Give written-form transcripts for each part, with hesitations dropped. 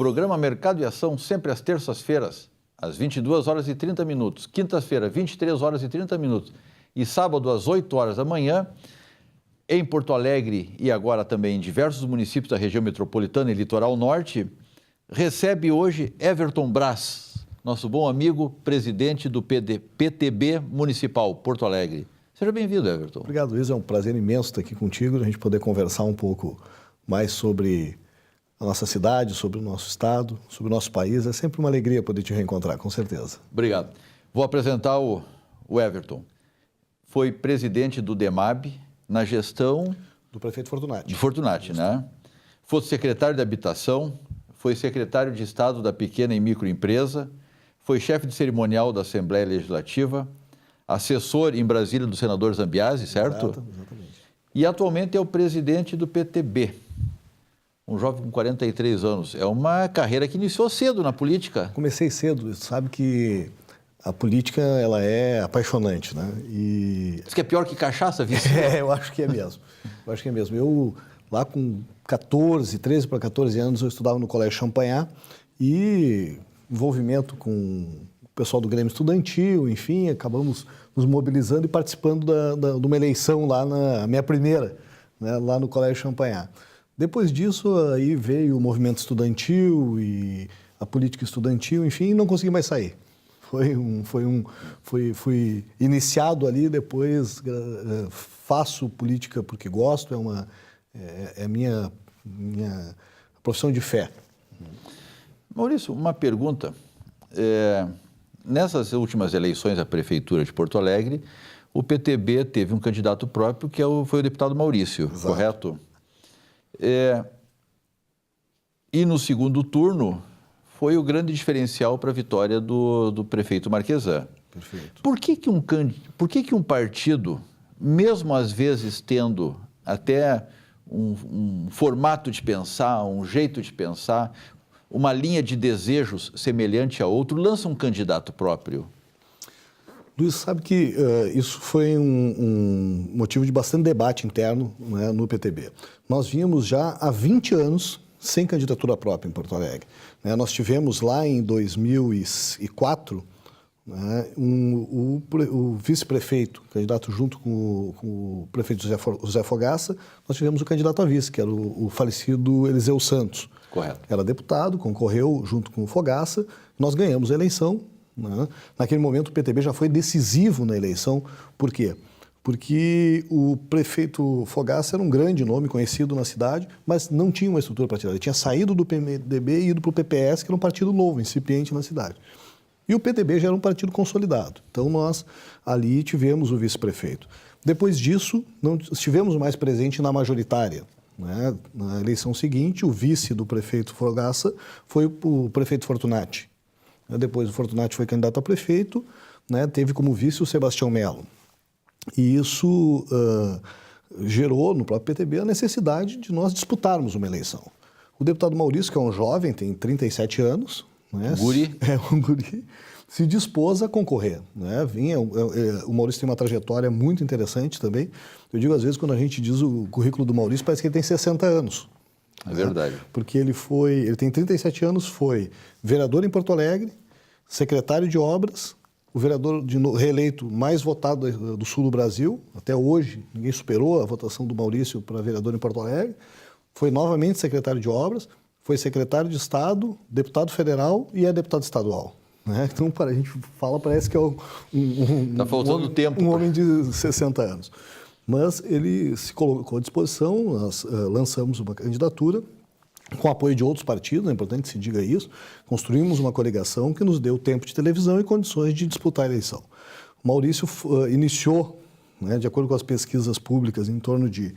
Programa Mercado e Ação, sempre às terças-feiras, às 22 horas e 30 minutos. Quinta-feira, 23 horas e 30 minutos. E sábado, às 8 horas da manhã, em Porto Alegre e agora também em diversos municípios da região metropolitana e litoral norte, recebe hoje Everton Braz, nosso bom amigo, presidente do PTB Municipal Porto Alegre. Seja bem-vindo, Everton. Obrigado, Luiz. É um prazer imenso estar aqui contigo, a gente poder conversar um pouco mais sobre a nossa cidade, sobre o nosso estado, sobre o nosso país. É sempre uma alegria poder te reencontrar, com certeza. Obrigado. Vou apresentar o Everton. Foi presidente do DEMAB na gestão... Do prefeito Fortunati. De Fortunati, né? Foi secretário de Habitação, foi secretário de Estado da Pequena e Microempresa, foi chefe de cerimonial da Assembleia Legislativa, assessor em Brasília do senador Zambiase, certo? Exatamente. E atualmente é o presidente do PTB, um jovem com 43 anos. É uma carreira que iniciou cedo na política. Comecei cedo, sabe que a política ela é apaixonante, né? E... Diz que é pior que cachaça, vice? Eu acho que é mesmo. Eu, lá com 13 para 14 anos, eu estudava no Colégio Champagnat e envolvimento com o pessoal do Grêmio Estudantil, enfim, acabamos nos mobilizando e participando de uma eleição lá, a minha primeira, né, lá no Colégio Champagnat. Depois disso, aí veio o movimento estudantil e a política estudantil, enfim, e não consegui mais sair. Fui iniciado ali, depois faço política porque gosto, é minha profissão de fé. Maurício, uma pergunta. Nessas últimas eleições à Prefeitura de Porto Alegre, o PTB teve um candidato próprio, que foi o deputado Maurício, exato, correto? E no segundo turno, foi o grande diferencial para a vitória do prefeito Marquesan. Perfeito. Por que um partido, mesmo às vezes tendo até um formato de pensar, um jeito de pensar, uma linha de desejos semelhante a outro, lança um candidato próprio? Luiz, sabe que isso foi um motivo de bastante debate interno, né, no PTB. Nós vínhamos já há 20 anos sem candidatura própria em Porto Alegre. Nós tivemos lá em 2004, né, o vice-prefeito, candidato junto com o prefeito José Fogaça, nós tivemos o candidato a vice, que era o falecido Eliseu Santos. Correto. Era deputado, concorreu junto com o Fogaça, nós ganhamos a eleição, né? Naquele momento o PTB já foi decisivo na eleição. Por quê? Porque o prefeito Fogaça era um grande nome conhecido na cidade, mas não tinha uma estrutura partidária. Ele tinha saído do PMDB e ido para o PPS, que era um partido novo, incipiente na cidade. E o PTB já era um partido consolidado. Então nós ali tivemos o vice-prefeito. Depois disso, não estivemos mais presentes na majoritária, né? Na eleição seguinte, o vice do prefeito Fogaça foi o prefeito Fortunati. Depois o Fortunati foi candidato a prefeito, né? Teve como vice o Sebastião Melo. E isso gerou no próprio PTB a necessidade de nós disputarmos uma eleição. O deputado Maurício, que é um jovem, tem 37 anos, né? Guri. É um guri, se dispôs a concorrer, né? O Maurício tem uma trajetória muito interessante também. Eu digo, às vezes, quando a gente diz o currículo do Maurício, parece que ele tem 60 anos. É verdade. Porque ele tem 37 anos, foi vereador em Porto Alegre, secretário de obras, o vereador reeleito mais votado do sul do Brasil. Até hoje, ninguém superou a votação do Maurício para vereador em Porto Alegre. Foi novamente secretário de obras, foi secretário de Estado, deputado federal e é deputado estadual. Né? Então, a gente fala, parece que é Tá faltando tempo. Um homem de 60 anos. Mas ele se colocou à disposição, nós lançamos uma candidatura com apoio de outros partidos, é importante que se diga isso, construímos uma coligação que nos deu tempo de televisão e condições de disputar a eleição. O Maurício iniciou, né, de acordo com as pesquisas públicas, em torno de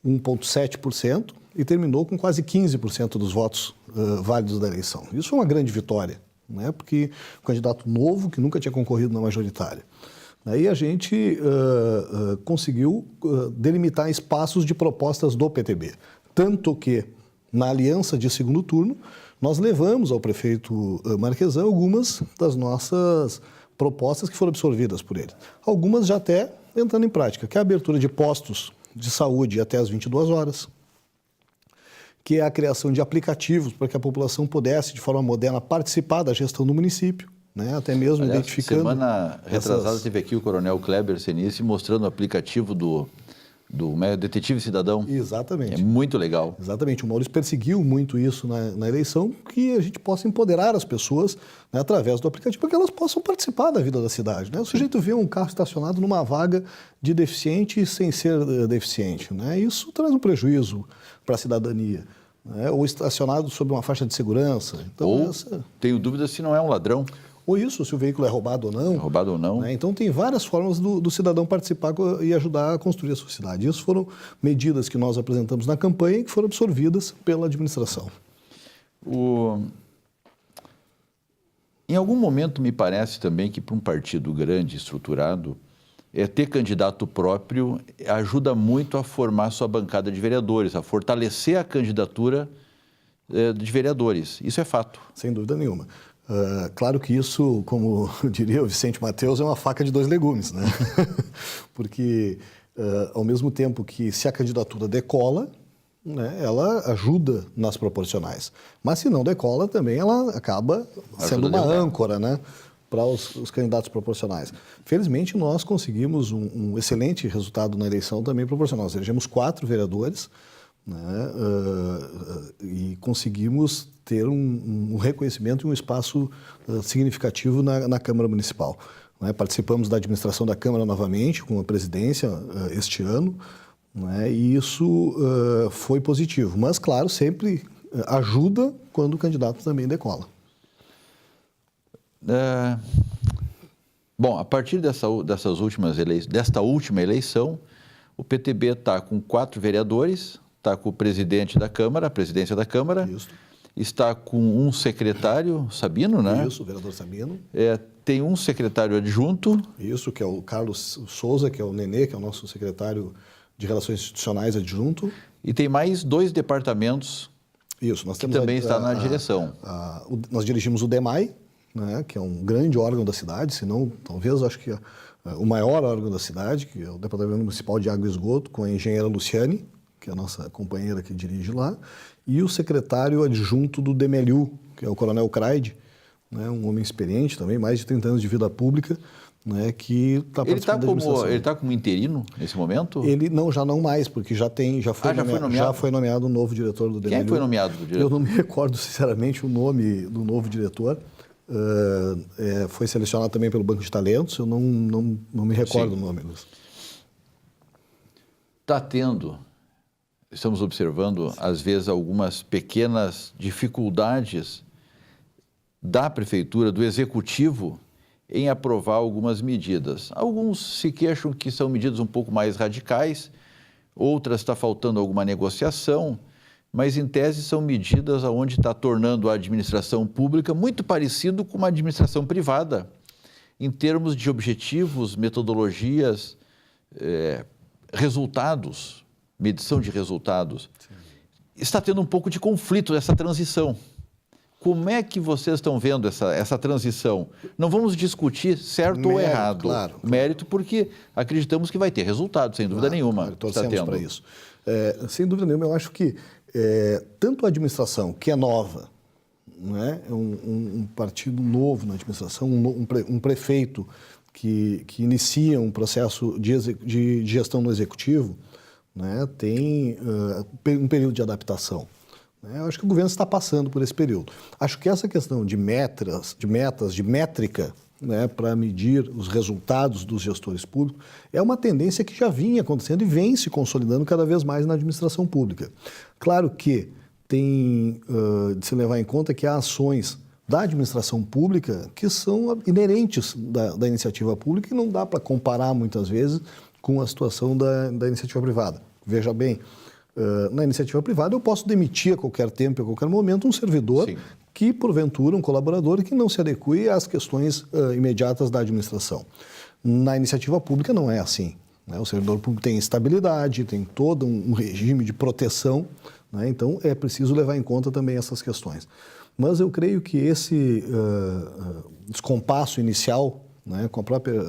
1,7% e terminou com quase 15% dos votos válidos da eleição. Isso foi uma grande vitória, né, porque um candidato novo que nunca tinha concorrido na majoritária. Aí a gente conseguiu delimitar espaços de propostas do PTB, tanto que na aliança de segundo turno, nós levamos ao prefeito Marquesan algumas das nossas propostas que foram absorvidas por ele. Algumas já até entrando em prática, que é a abertura de postos de saúde até às 22 horas, que é a criação de aplicativos para que a população pudesse, de forma moderna, participar da gestão do município, né? Até mesmo Aliás, identificando... semana retrasada teve aqui o Coronel Kleber Senice mostrando o aplicativo do Detetive Cidadão. Exatamente. É muito legal. Exatamente. O Maurício perseguiu muito isso na eleição, que a gente possa empoderar as pessoas, né, através do aplicativo, para que elas possam participar da vida da cidade, né? O sujeito vê um carro estacionado numa vaga de deficiente sem ser deficiente, né? Isso traz um prejuízo para a cidadania, né? Ou estacionado sob uma faixa de segurança. Então, ou tenho dúvida se não é um ladrão. Ou isso, se o veículo é roubado ou não. É roubado ou não. Né? Então, tem várias formas do cidadão participar e ajudar a construir a sua cidade. Isso foram medidas que nós apresentamos na campanha e que foram absorvidas pela administração. Em algum momento, me parece também que para um partido grande, estruturado, ter candidato próprio ajuda muito a formar sua bancada de vereadores, a fortalecer a candidatura de vereadores. Isso é fato. Sem dúvida nenhuma. Claro que isso, como diria o Vicente Mateus, é uma faca de dois legumes, né? Porque, ao mesmo tempo que se a candidatura decola, né, ela ajuda nas proporcionais. Mas se não decola, também ela acaba sendo uma âncora, né, para os candidatos proporcionais. Felizmente, nós conseguimos um excelente resultado na eleição também proporcional. Nós elegemos 4 vereadores, né, e conseguimos ter um reconhecimento e um espaço significativo na Câmara Municipal. Né? Participamos da administração da Câmara novamente, com a presidência este ano, né? E isso foi positivo. Mas, claro, sempre ajuda quando o candidato também decola. Bom, a partir desta última eleição, o PTB está com 4 vereadores, está com o presidente da Câmara, a presidência da Câmara, Isso. Está com um secretário, Sabino, né? Isso, o vereador Sabino. Tem um secretário adjunto. Isso, que é o Carlos Souza, que é o Nenê, que é o nosso secretário de Relações Institucionais adjunto. E tem mais 2 departamentos. Isso, nós que temos também está na direção. Nós dirigimos o DEMAI, né, que é um grande órgão da cidade, se não, talvez, acho que o maior órgão da cidade, que é o Departamento Municipal de Água e Esgoto, com a engenheira Luciane, que é a nossa companheira que dirige lá, e o secretário adjunto do DEMELHU, que é o Coronel Craide, né, um homem experiente também, mais de 30 anos de vida pública, né, que está participando da administração. Ele está como interino nesse momento? Ele já não mais, porque já foi nomeado um novo diretor do DEMELHU. Quem foi nomeado do diretor? Eu não me recordo, sinceramente, o nome do novo diretor. Foi selecionado também pelo Banco de Talentos, eu não me recordo o nome. Está estamos observando, às vezes, algumas pequenas dificuldades da Prefeitura, do Executivo, em aprovar algumas medidas. Alguns se queixam que são medidas um pouco mais radicais, outras está faltando alguma negociação, mas, em tese, são medidas onde está tornando a administração pública muito parecido com uma administração privada, em termos de objetivos, metodologias, resultados, medição de resultados. Sim. Está tendo um pouco de conflito nessa transição. Como é que vocês estão vendo essa transição? Não vamos discutir certo ou errado. Claro. Mérito, porque acreditamos que vai ter resultado, sem dúvida nenhuma. Claro, torcemos para isso. Sem dúvida nenhuma, eu acho que tanto a administração, que é nova, né, um partido novo na administração, um prefeito que inicia um processo de gestão no executivo, né, tem um período de adaptação. Né? Eu acho que o governo está passando por esse período. Acho que essa questão de metas, de métrica, né, para medir os resultados dos gestores públicos, é uma tendência que já vinha acontecendo e vem se consolidando cada vez mais na administração pública. Claro que tem de se levar em conta que há ações da administração pública que são inerentes da iniciativa pública e não dá para comparar muitas vezes com a situação da iniciativa privada. Veja bem, na iniciativa privada eu posso demitir a qualquer tempo, a qualquer momento, um servidor Sim. que, porventura, um colaborador que não se adeque às questões imediatas da administração. Na iniciativa pública não é assim. Né? O servidor público tem estabilidade, tem todo um regime de proteção, né? Então é preciso levar em conta também essas questões. Mas eu creio que esse descompasso inicial, né, com a própria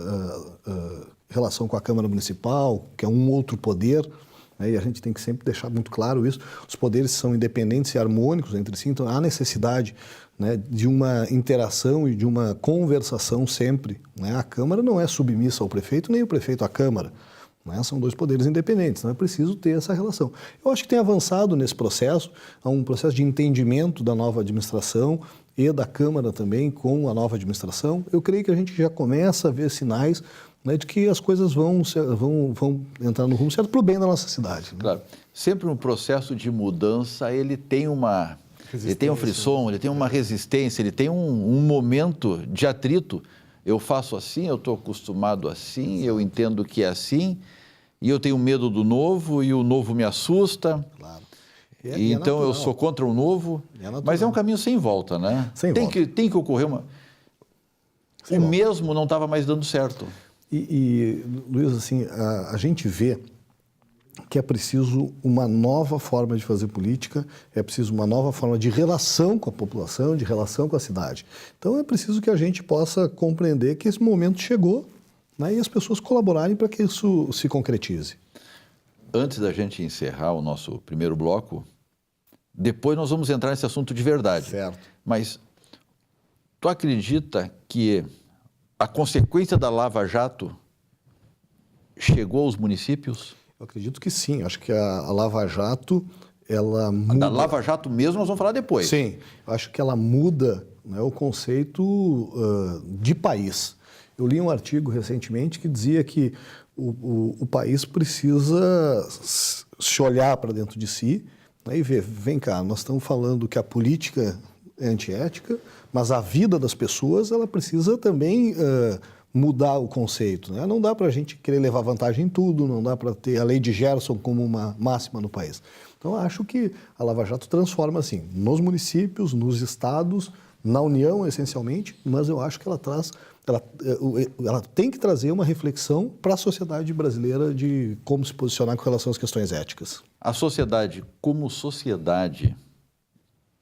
relação com a Câmara Municipal, que é um outro poder, né, e a gente tem que sempre deixar muito claro isso. Os poderes são independentes e harmônicos entre si, então há necessidade, né, de uma interação e de uma conversação sempre, né? A Câmara não é submissa ao prefeito, nem o prefeito à Câmara, né? São dois poderes independentes, então é preciso ter essa relação. Eu acho que tem avançado nesse processo, há um processo de entendimento da nova administração e da Câmara também com a nova administração. Eu creio que a gente já começa a ver sinais, né, de que as coisas vão entrar no rumo certo para o bem da nossa cidade, né? Claro. Sempre um processo de mudança, ele tem um frisson, ele tem uma resistência, ele tem um momento de atrito. Eu faço assim, eu estou acostumado assim, eu entendo que é assim, e eu tenho medo do novo, e o novo me assusta. Claro. E então eu sou contra o novo, mas é um caminho sem volta, né? Tem que ocorrer uma... O mesmo não estava mais dando certo. Luiz, assim, a gente vê que é preciso uma nova forma de fazer política, é preciso uma nova forma de relação com a população, de relação com a cidade. Então é preciso que a gente possa compreender que esse momento chegou, né, e as pessoas colaborarem para que isso se concretize. Antes da gente encerrar o nosso primeiro bloco, depois nós vamos entrar nesse assunto de verdade. Certo. Mas tu acredita que a consequência da Lava Jato chegou aos municípios? Eu acredito que sim. Acho que a Lava Jato, ela muda... Da Lava Jato mesmo nós vamos falar depois. Sim. Eu acho que ela muda, né, o conceito de país. Eu li um artigo recentemente que dizia que o país precisa se olhar para dentro de si, né, e ver, vem cá, nós estamos falando que a política é antiética, mas a vida das pessoas, ela precisa também mudar o conceito, né? Não dá para a gente querer levar vantagem em tudo, não dá para ter a lei de Gerson como uma máxima no país. Então, acho que a Lava Jato transforma, assim, nos municípios, nos estados, na União, essencialmente, mas eu acho que ela tem que trazer uma reflexão para a sociedade brasileira de como se posicionar com relação às questões éticas. A sociedade, como sociedade,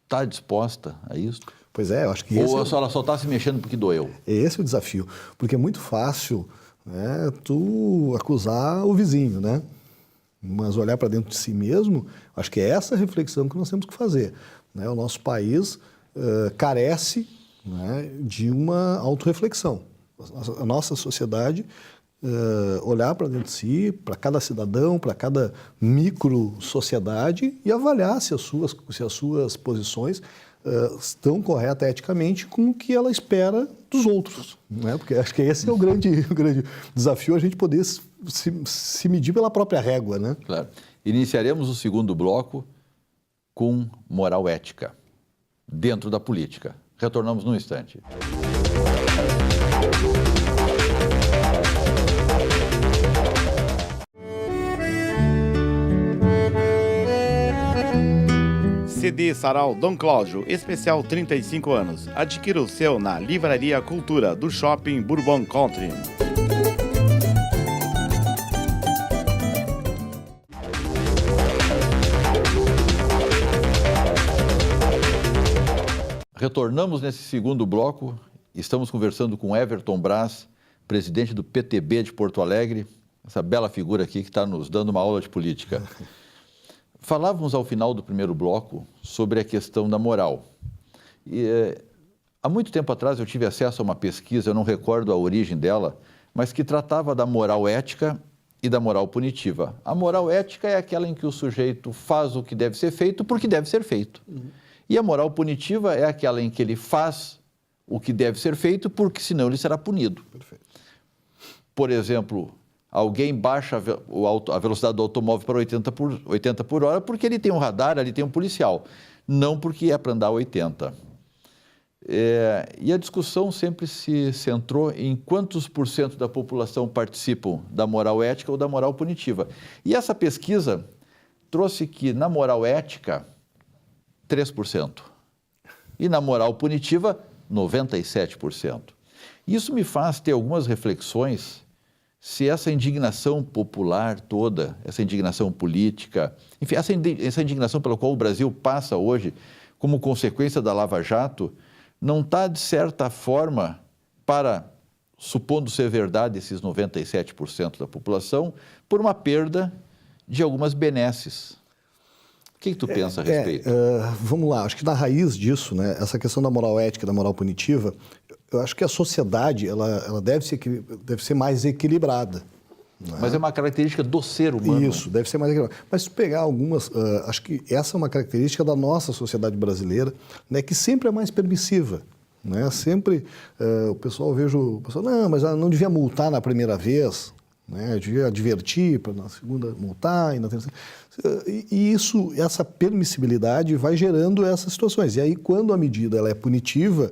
está disposta a isso? Pois é, eu acho que Ou ela só está se mexendo porque doeu? Esse é o desafio, porque é muito fácil, né, tu acusar o vizinho, né? Mas olhar para dentro de si mesmo, acho que é essa reflexão que nós temos que fazer, né? O nosso país carece, né, de uma autorreflexão. A nossa sociedade olhar para dentro de si, para cada cidadão, para cada micro-sociedade e avaliar se as suas posições estão corretas eticamente com o que ela espera dos outros, né? Porque acho que esse é o grande desafio, a gente poder se medir pela própria régua, né? Claro. Iniciaremos o segundo bloco com moral ética dentro da política. Retornamos num instante. CD Sarau Dom Cláudio, especial 35 anos. Adquira o seu na Livraria Cultura do Shopping Bourbon Country. Retornamos nesse segundo bloco. Estamos conversando com Everton Braz, presidente do PTB de Porto Alegre, essa bela figura aqui que está nos dando uma aula de política. Falávamos ao final do primeiro bloco sobre a questão da moral. Há muito tempo atrás eu tive acesso a uma pesquisa, eu não recordo a origem dela, mas que tratava da moral ética e da moral punitiva. A moral ética é aquela em que o sujeito faz o que deve ser feito porque deve ser feito. E a moral punitiva é aquela em que ele faz o que deve ser feito porque senão ele será punido. Perfeito. Por exemplo, alguém baixa a velocidade do automóvel para 80 por hora porque ele tem um radar, ali tem um policial, não porque é para andar 80. E a discussão sempre se centrou em quantos por cento da população participam da moral ética ou da moral punitiva. E essa pesquisa trouxe que na moral ética, 3%. E na moral punitiva, 97%. Isso me faz ter algumas reflexões se essa indignação popular toda, essa indignação política, enfim, essa indignação pela qual o Brasil passa hoje, como consequência da Lava Jato, não está, de certa forma, para, supondo ser verdade esses 97% da população, por uma perda de algumas benesses. O que tu pensa a respeito? Vamos lá, acho que na raiz disso, né, essa questão da moral ética, da moral punitiva, eu acho que a sociedade ela deve ser mais equilibrada. Né? Mas é uma característica do ser humano. Isso, deve ser mais equilibrada. Mas se pegar algumas, acho que essa é uma característica da nossa sociedade brasileira, né, que sempre é mais permissiva. Né? Sempre o pessoal não, mas não devia multar na primeira vez, né? Devia advertir para na segunda multar e na terceira. E essa permissibilidade vai gerando essas situações. E aí, quando a medida ela é punitiva,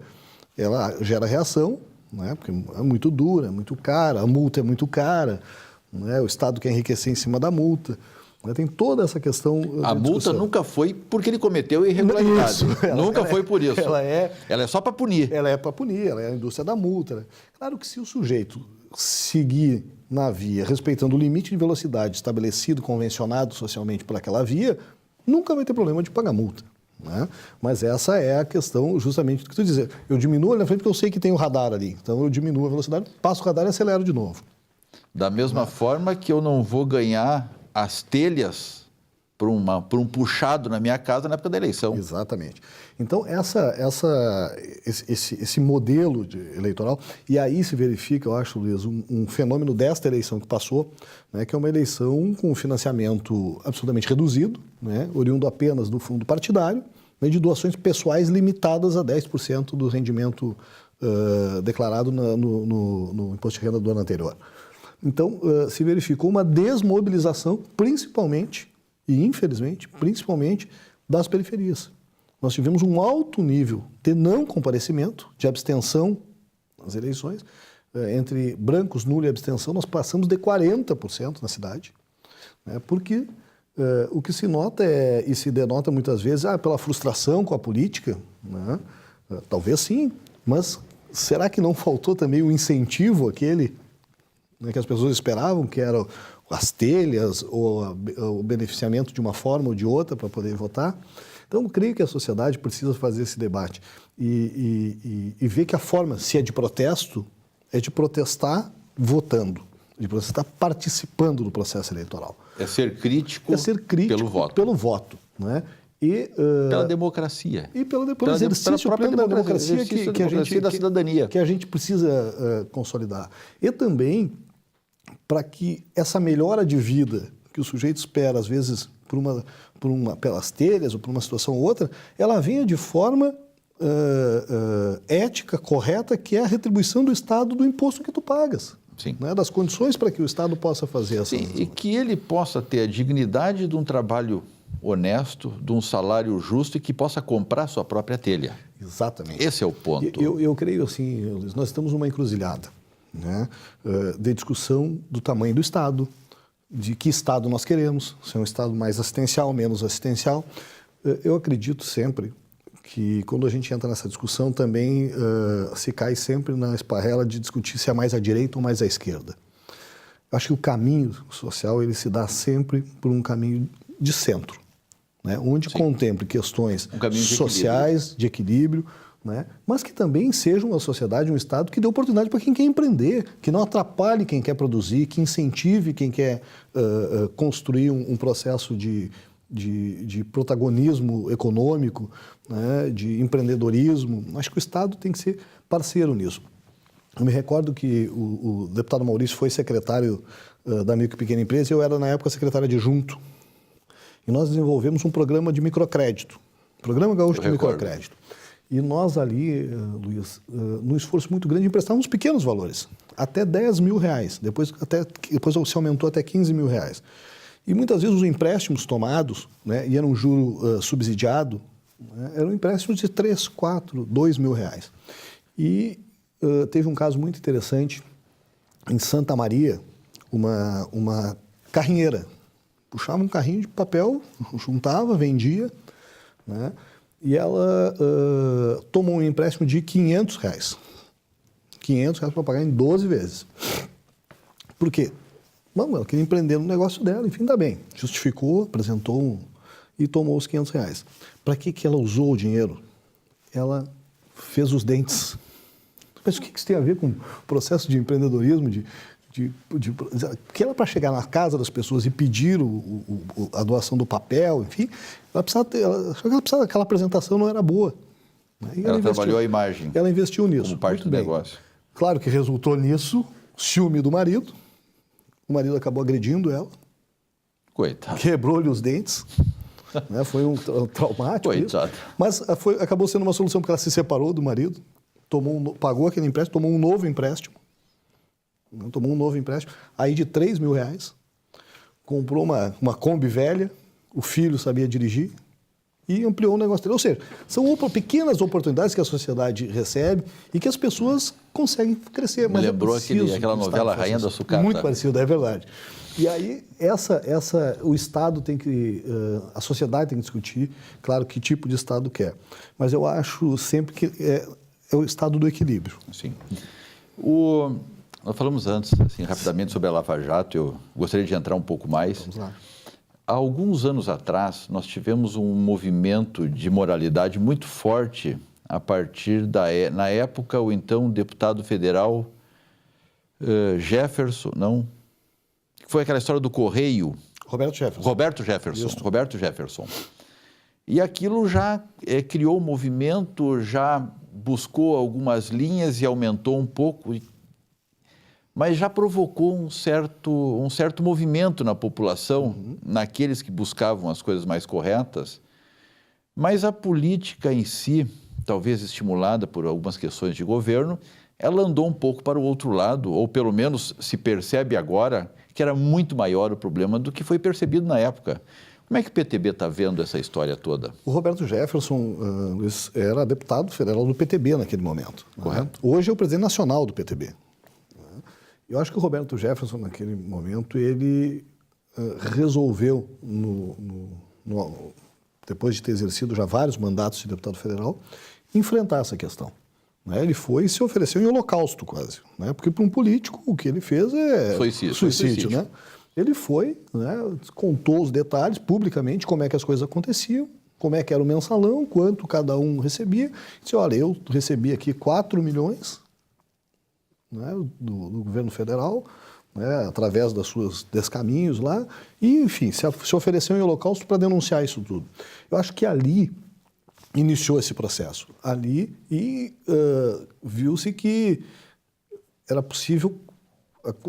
ela gera reação, né? Porque é muito dura, é muito cara, a multa é muito cara, né? O Estado quer enriquecer em cima da multa. Tem toda essa questão. A multa nunca foi porque ele cometeu irregularidade. Nunca foi por isso. Ela é só para punir. Ela é para punir, ela é a indústria da multa. Né? Claro que se o sujeito seguir na via, respeitando o limite de velocidade estabelecido, convencionado socialmente por aquela via, nunca vai ter problema de pagar multa. Né? Mas essa é a questão justamente do que tu dizer. Eu diminuo ali na frente porque eu sei que tem o radar ali. Então eu diminuo a velocidade, passo o radar e acelero de novo. Da mesma forma que eu não vou ganhar as telhas por um puxado na minha casa na época da eleição. Exatamente. Então, esse modelo eleitoral, e aí se verifica, eu acho, Luiz, um fenômeno desta eleição que passou, né, que é uma eleição com financiamento absolutamente reduzido, né, oriundo apenas do fundo partidário, né, de doações pessoais limitadas a 10% do rendimento declarado no imposto de renda do ano anterior. Então, se verificou uma desmobilização, principalmente, e infelizmente, principalmente, das periferias. Nós tivemos um alto nível de não comparecimento, de abstenção nas eleições. Entre brancos, nulo e abstenção, nós passamos de 40% na cidade, né, porque o que se nota e se denota muitas vezes pela frustração com a política, né, talvez sim, mas será que não faltou também o incentivo aquele que as pessoas esperavam, que eram as telhas ou o beneficiamento de uma forma ou de outra para poder votar? Então, eu creio que a sociedade precisa fazer esse debate e ver que a forma, se é de protesto, é de protestar votando, de protestar participando do processo eleitoral. É ser crítico pelo voto. Né? Pela democracia. E pelo exercício pleno da democracia da cidadania. Que a gente precisa consolidar. E também para que essa melhora de vida que o sujeito espera, às vezes, pelas telhas ou por uma situação ou outra, ela venha de forma ética, correta, que é a retribuição do Estado do imposto que tu pagas. Sim. Né? Das condições para que o Estado possa fazer essa... Sim, e que ele possa ter a dignidade de um trabalho honesto, de um salário justo e que possa comprar sua própria telha. Exatamente. Esse é o ponto. Eu creio assim, Luiz, nós estamos numa encruzilhada, né, de discussão do tamanho do Estado, de que Estado nós queremos, se é um Estado mais assistencial, menos assistencial. Eu acredito sempre que quando a gente entra nessa discussão também se cai sempre na esparrela de discutir se é mais à direita ou mais à esquerda. Acho que o caminho social ele se dá sempre por um caminho de centro, né, onde contemple questões sociais, de equilíbrio, né, mas que também seja uma sociedade, um Estado que dê oportunidade para quem quer empreender, que não atrapalhe quem quer produzir, que incentive quem quer construir um processo de protagonismo econômico, né, de empreendedorismo. Acho que o Estado tem que ser parceiro nisso. Eu me recordo que o deputado Maurício foi secretário da Micro e Pequena Empresa e eu era, na época, secretário adjunto. E nós desenvolvemos um programa de microcrédito, Programa Gaúcho de Microcrédito. E nós ali, Luiz, num esforço muito grande, emprestávamos pequenos valores, até 10 mil reais, depois se aumentou até 15 mil reais. E muitas vezes os empréstimos tomados, né, e era um juro subsidiado, né, eram empréstimos de 3, 4, 2 mil reais. E teve um caso muito interessante em Santa Maria, uma carrinheira. Puxava um carrinho de papel, juntava, vendia, né? E ela tomou um empréstimo de 500 reais. 500 reais para pagar em 12 vezes. Por quê? Bom, ela queria empreender no negócio dela, enfim, tá bem. Justificou, apresentou e tomou os 500 reais. Para que ela usou o dinheiro? Ela fez os dentes. Mas o que isso tem a ver com o processo de empreendedorismo, de que era para chegar na casa das pessoas e pedir a doação do papel, enfim, aquela apresentação não era boa. Né? Ela trabalhou a imagem. Ela investiu nisso. Como parte do negócio. Claro que resultou nisso, ciúme do marido. O marido acabou agredindo ela. Coitado. Quebrou-lhe os dentes. Né? Foi um traumático. Coitado. Isso. Mas acabou sendo uma solução, porque ela se separou do marido, pagou aquele empréstimo, tomou um novo empréstimo. Aí de R$3.000, comprou uma Kombi velha, o filho sabia dirigir e ampliou o negócio dele. Ou seja, são pequenas oportunidades que a sociedade recebe e que as pessoas conseguem crescer. Me lembrou aquela novela Rainha da Sucata. Muito parecido, é verdade. E aí, o Estado tem que, a sociedade tem que discutir, claro, que tipo de Estado quer. Mas eu acho sempre que é o Estado do equilíbrio. Sim. Nós falamos antes, assim, rapidamente sobre a Lava Jato, eu gostaria de entrar um pouco mais. Vamos lá. Há alguns anos atrás, nós tivemos um movimento de moralidade muito forte a partir na época, o então deputado federal Jefferson, não, foi aquela história do Correio. Roberto Jefferson. Roberto Jefferson. E aquilo já criou um movimento, já buscou algumas linhas e aumentou um pouco, mas já provocou um certo movimento na população, naqueles que buscavam as coisas mais corretas. Mas a política em si, talvez estimulada por algumas questões de governo, ela andou um pouco para o outro lado, ou pelo menos se percebe agora que era muito maior o problema do que foi percebido na época. Como é que o PTB está vendo essa história toda? O Roberto Jefferson era deputado federal do PTB naquele momento. Correto. Né? Hoje é o presidente nacional do PTB. Eu acho que o Roberto Jefferson, naquele momento, ele resolveu, depois de ter exercido já vários mandatos de deputado federal, enfrentar essa questão. Né? Ele foi e se ofereceu em holocausto quase. Né? Porque para um político o que ele fez é suicídio. Né? Ele foi, né, contou os detalhes publicamente, como é que as coisas aconteciam, como é que era o mensalão, quanto cada um recebia. Disse, olha, eu recebi aqui 4 milhões... Né, do governo federal, né, através dos seus descaminhos lá, e, enfim, se ofereceu em holocausto para denunciar isso tudo. Eu acho que ali iniciou esse processo. Ali viu-se que era possível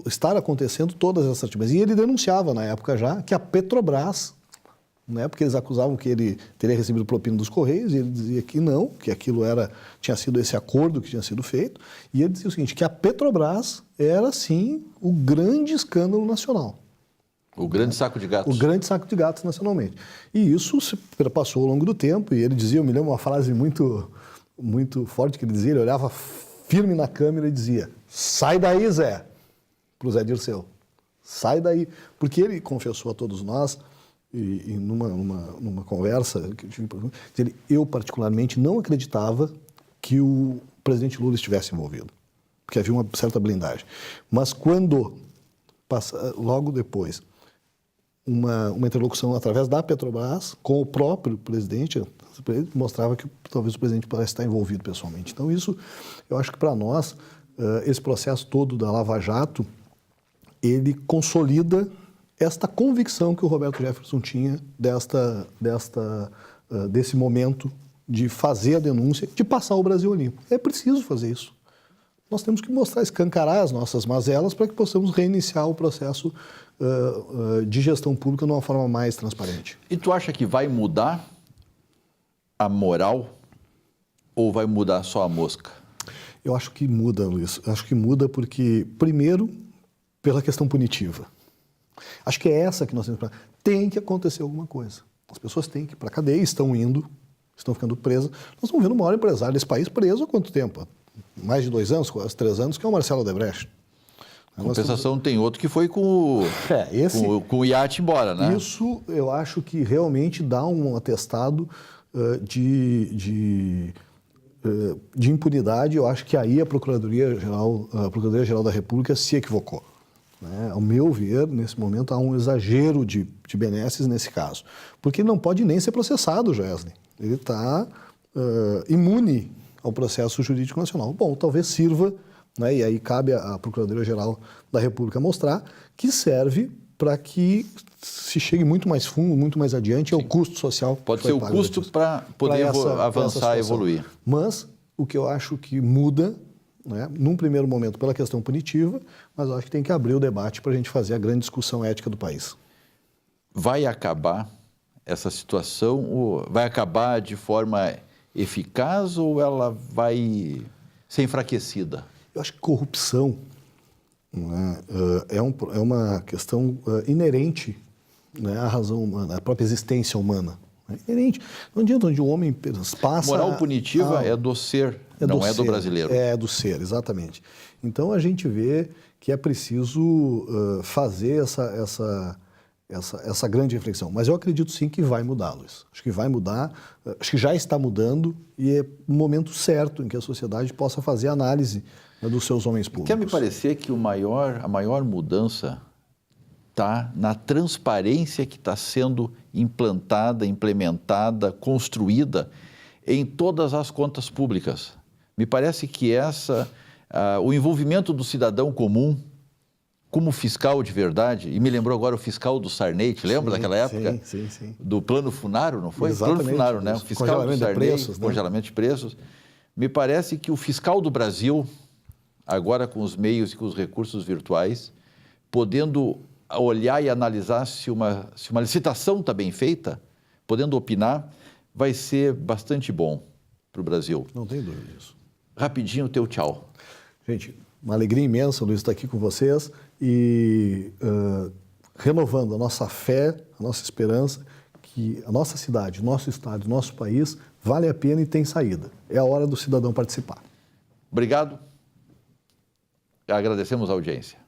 estar acontecendo todas essas atividades. E ele denunciava, na época já, que a Petrobras, né, porque eles acusavam que ele teria recebido propina dos Correios, e ele dizia que não, que aquilo tinha sido esse acordo que tinha sido feito, e ele dizia o seguinte, que a Petrobras era, sim, o grande escândalo nacional. O grande saco de gatos. O grande saco de gatos nacionalmente. E isso se passou ao longo do tempo, e ele dizia, eu me lembro uma frase muito, muito forte que ele dizia, ele olhava firme na câmera e dizia, sai daí, Zé, para o Zé Dirceu, sai daí, porque ele confessou a todos nós, e numa conversa, eu particularmente não acreditava que o presidente Lula estivesse envolvido, porque havia uma certa blindagem. Mas quando, logo depois, uma interlocução através da Petrobras com o próprio presidente, mostrava que talvez o presidente pudesse estar envolvido pessoalmente. Então isso, eu acho que para nós, esse processo todo da Lava Jato, ele consolida esta convicção que o Roberto Jefferson tinha desse momento de fazer a denúncia, de passar o Brasil limpo. É preciso fazer isso. Nós temos que escancarar as nossas mazelas para que possamos reiniciar o processo de gestão pública de uma forma mais transparente. E tu acha que vai mudar a moral ou vai mudar só a mosca? Eu acho que muda, Luiz. Eu acho que muda porque, primeiro, pela questão punitiva. Acho que é essa que nós temos que... Tem que acontecer alguma coisa. As pessoas têm que ir para a cadeia, estão ficando presas. Nós estamos vendo o maior empresário desse país preso há quanto tempo? Mais de 2 anos, quase 3 anos, que é o Marcelo Odebrecht. Compensação tem outro que foi com o iate embora, né? Isso eu acho que realmente dá um atestado de impunidade. Eu acho que aí a Procuradoria-Geral da República se equivocou. Né? Ao meu ver, nesse momento, há um exagero de benesses nesse caso. Porque ele não pode nem ser processado, Joesley. Ele está imune ao processo jurídico nacional. Bom, talvez sirva né? E aí cabe à Procuradoria-Geral da República mostrar que serve para que se chegue muito mais fundo, muito mais adiante, ao custo social. Pode ser o custo para poder avançar e evoluir. Mas o que eu acho que muda, né, num primeiro momento pela questão punitiva, mas eu acho que tem que abrir o debate para a gente fazer a grande discussão ética do país. Vai acabar essa situação, ou vai acabar de forma eficaz ou ela vai ser enfraquecida? Eu acho que corrupção, né, é uma questão inerente, né, à razão humana, à própria existência humana. É inerente. Não adianta onde o homem passa... Moral punitiva é do ser, não é do brasileiro. É do ser, exatamente. Então a gente vê que é preciso fazer essa grande reflexão. Mas eu acredito sim que vai mudar, Luiz. Acho que vai mudar, acho que já está mudando e é o momento certo em que a sociedade possa fazer análise, né, dos seus homens públicos. Quer me parecer que a maior mudança está na transparência que está sendo implantada, implementada, construída em todas as contas públicas. Me parece que o envolvimento do cidadão comum como fiscal de verdade, e me lembrou agora o fiscal do Sarney, te lembra daquela época? Sim. Do Plano Funaro, não foi? Exatamente. Plano Funaro, né? O fiscal Congelamento do Sarney, de preços, né? Congelamento de preços. Me parece que o fiscal do Brasil, agora com os meios e com os recursos virtuais, podendo olhar e analisar se uma licitação está bem feita, podendo opinar, vai ser bastante bom para o Brasil. Não tem dúvida disso. Rapidinho, teu tchau. Gente, uma alegria imensa, Luiz, estar aqui com vocês e renovando a nossa fé, a nossa esperança, que a nossa cidade, o nosso estado, o nosso país vale a pena e tem saída. É a hora do cidadão participar. Obrigado. Agradecemos a audiência.